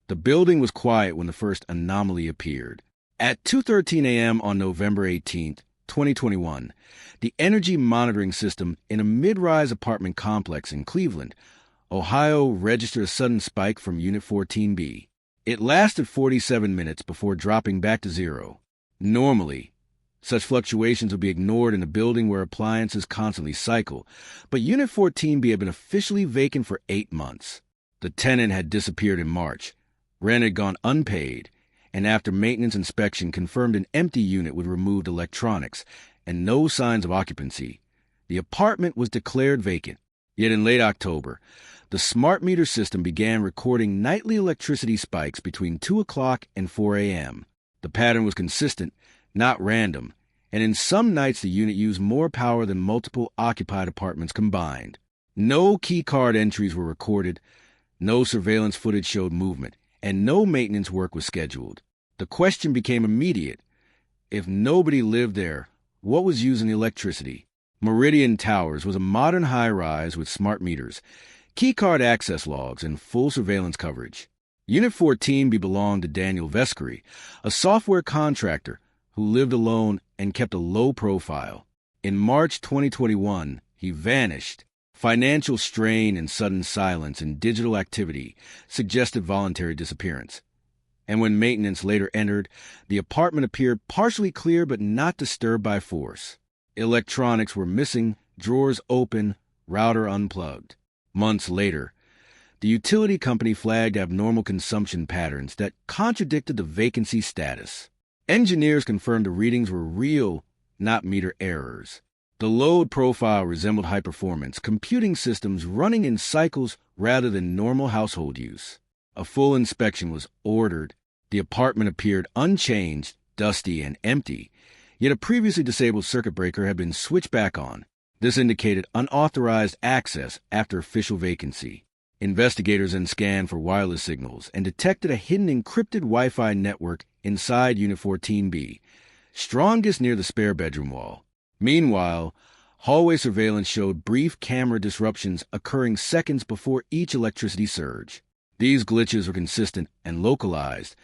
The building was quiet when the first anomaly appeared. At 2:13 a.m. on November 18, 2021, the energy monitoring system in a mid-rise apartment complex in Cleveland, Ohio, registered a sudden spike from Unit 14B. It lasted 47 minutes before dropping back to zero. Normally, such fluctuations would be ignored in a building where appliances constantly cycle, but Unit 14B had been officially vacant for 8 months. The tenant had disappeared in March. Rent had gone unpaid, and after maintenance inspection confirmed an empty unit with removed electronics and no signs of occupancy, the apartment was declared vacant. Yet in late October, the smart meter system began recording nightly electricity spikes between 2 o'clock and 4 a.m. The pattern was consistent, not random, and in some nights the unit used more power than multiple occupied apartments combined. No keycard entries were recorded, no surveillance footage showed movement, and no maintenance work was scheduled. The question became immediate. If nobody lived there, what was using the electricity? Meridian Towers was a modern high-rise with smart meters, keycard access logs, and full surveillance coverage. Unit 14B belonged to Daniel Vescari, a software contractor who lived alone and kept a low profile. In March 2021, he vanished. Financial strain and sudden silence in digital activity suggested voluntary disappearance. And when maintenance later entered, the apartment appeared partially clear but not disturbed by force. Electronics were missing, drawers open, router unplugged. Months later, the utility company flagged abnormal consumption patterns that contradicted the vacancy status. Engineers confirmed the readings were real, not meter errors. The load profile resembled high-performance computing systems running in cycles rather than normal household use. A full inspection was ordered. The apartment appeared unchanged, dusty, and empty, yet a previously disabled circuit breaker had been switched back on. This indicated unauthorized access after official vacancy. Investigators then scanned for wireless signals and detected a hidden encrypted Wi-Fi network inside Unit 14B, strongest near the spare bedroom wall. Meanwhile, hallway surveillance showed brief camera disruptions occurring seconds before each electricity surge. These glitches were consistent and localized,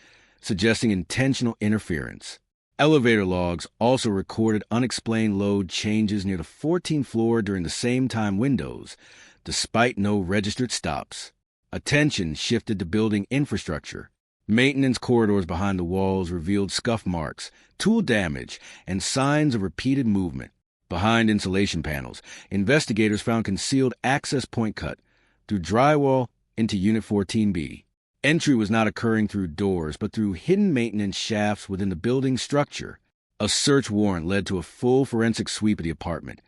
suggesting intentional interference. Elevator logs also recorded unexplained load changes near the 14th floor during the same time windows, despite no registered stops. Attention shifted to building infrastructure. Maintenance corridors behind the walls revealed scuff marks, tool damage, and signs of repeated movement. Behind insulation panels, investigators found concealed access point cut through drywall into Unit 14B. Entry was not occurring through doors, but through hidden maintenance shafts within the building structure. A search warrant led to a full forensic sweep of the apartment,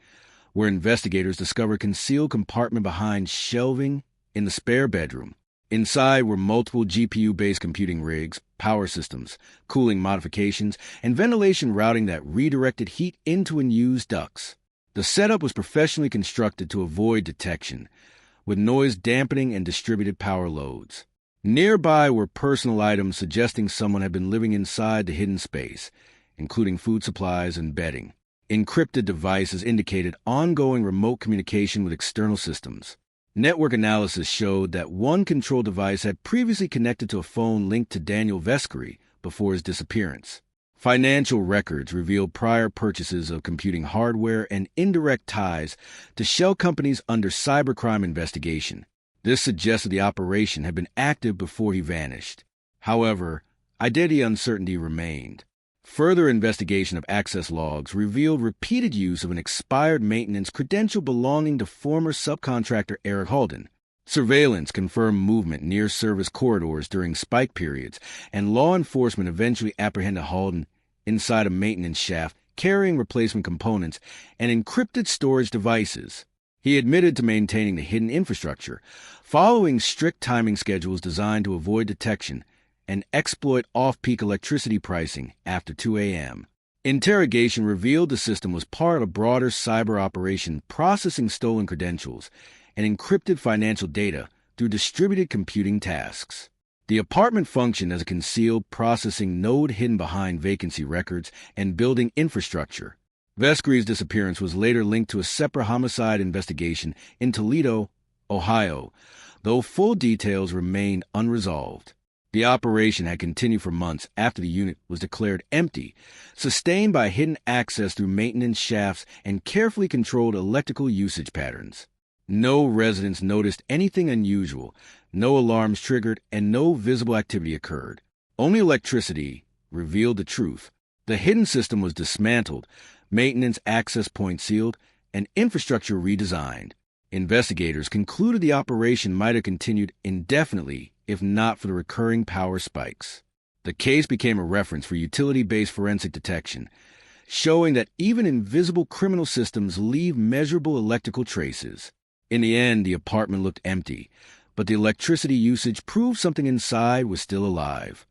where investigators discovered a concealed compartment behind shelving in the spare bedroom. Inside were multiple GPU-based computing rigs, power systems, cooling modifications, and ventilation routing that redirected heat into unused ducts. The setup was professionally constructed to avoid detection, with noise dampening and distributed power loads. Nearby were personal items suggesting someone had been living inside the hidden space, including food supplies and bedding. Encrypted devices indicated ongoing remote communication with external systems. Network analysis showed that one control device had previously connected to a phone linked to Daniel Vescari before his disappearance. Financial records revealed prior purchases of computing hardware and indirect ties to shell companies under cybercrime investigation. This suggested the operation had been active before he vanished. However, identity uncertainty remained. Further investigation of access logs revealed repeated use of an expired maintenance credential belonging to former subcontractor Eric Halden. Surveillance confirmed movement near service corridors during spike periods, and law enforcement eventually apprehended Halden inside a maintenance shaft carrying replacement components and encrypted storage devices. He admitted to maintaining the hidden infrastructure, following strict timing schedules designed to avoid detection and exploit off-peak electricity pricing after 2 a.m. Interrogation revealed the system was part of a broader cyber operation processing stolen credentials and encrypted financial data through distributed computing tasks. The apartment functioned as a concealed processing node hidden behind vacancy records and building infrastructure. Vescari's disappearance was later linked to a separate homicide investigation in Toledo, Ohio, though full details remained unresolved. The operation had continued for months after the unit was declared empty, sustained by hidden access through maintenance shafts and carefully controlled electrical usage patterns. No residents noticed anything unusual, no alarms triggered, and no visible activity occurred. Only electricity revealed the truth. The hidden system was dismantled, maintenance access points sealed, and infrastructure redesigned. Investigators concluded the operation might have continued indefinitely if not for the recurring power spikes. The case became a reference for utility-based forensic detection, showing that even invisible criminal systems leave measurable electrical traces. In the end, the apartment looked empty, but the electricity usage proved something inside was still alive.